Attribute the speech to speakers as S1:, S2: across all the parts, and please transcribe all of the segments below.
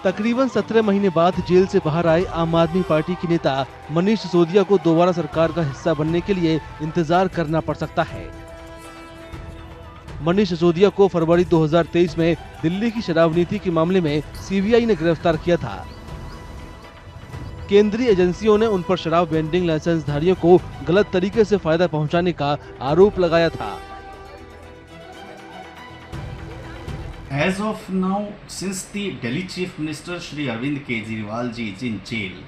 S1: तकरीबन 17 महीने बाद जेल से बाहर आए आम आदमी पार्टी के नेता मनीष सिसोदिया को दोबारा सरकार का हिस्सा बनने के लिए इंतजार करना पड़ सकता है। मनीष सिसोदिया को फरवरी 2023 में दिल्ली की शराब नीति के मामले में सीबीआई ने गिरफ्तार किया था। केंद्रीय एजेंसियों ने उन पर शराब वेंडिंग लाइसेंस धारियों को गलत तरीके से फायदा पहुंचाने का आरोप लगाया था।
S2: As of now, since the Delhi Chief Minister Shri Arvind Kejriwal ji is in jail,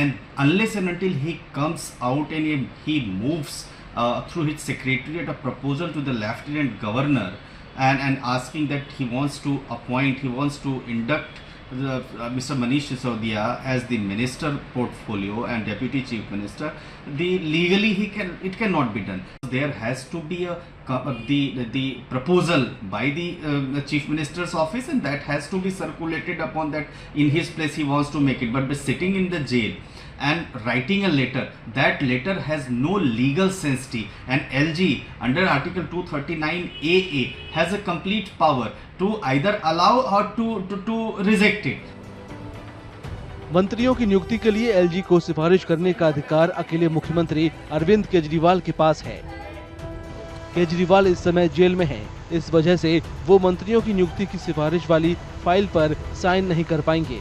S2: and unless and until he comes out and he moves through his secretariat a proposal to the Lieutenant Governor and asking that he wants to induct Mr. Manish Sisodia as the Minister Portfolio and Deputy Chief Minister, legally it cannot be done. There has to be the proposal by the Chief Minister's office, and that has to be circulated upon that in his place he wants to make it. But by sitting in the jail and writing a letter, that letter has no legal sanctity, and LG under Article 239 AA has a complete power to either allow or to reject it.
S1: मंत्रियों की नियुक्ति के लिए LG को सिफारिश करने का अधिकार अकेले मुख्यमंत्री अरविंद केजरीवाल के पास है। केजरीवाल इस समय जेल में हैं, इस वजह से वो मंत्रियों की नियुक्ति की सिफारिश वाली फाइल पर साइन नहीं कर पाएंगे।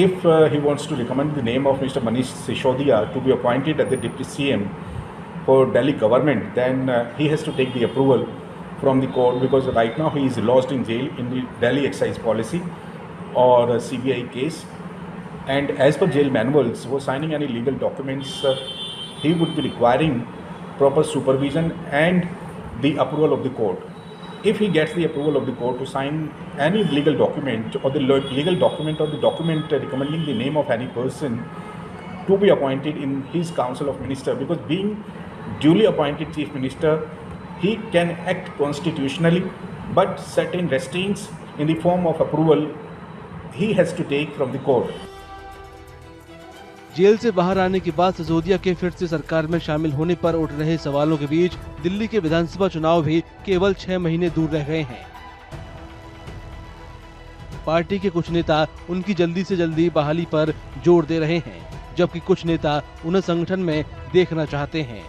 S3: If he wants to recommend the name of Mr. Manish Sisodia to be appointed as the Deputy CM for Delhi government, then he has to take the approval from the court, because right now he is lodged in jail in the Delhi excise policy or CBI case, and as per jail manuals, for signing any legal documents, he would be requiring proper supervision and the approval of the court. If he gets the approval of the court to sign any legal document or the legal document or the document recommending the name of any person to be appointed in his council of minister, because being duly appointed chief minister, he can act constitutionally, but certain restraints in the form of approval he has to take from the court.
S1: Jail से बाहर आने के बाद सिसोदिया के फिर से सरकार में शामिल होने पर उठ रहे सवालों के बीच दिल्ली के विधानसभा चुनाव भी केवल 6 महीने दूर रह गए हैं। पार्टी के कुछ नेता उनकी जल्दी से जल्दी बहाली पर जोर दे रहे हैं, जबकि कुछ नेता उन्हें संगठन में देखना चाहते हैं।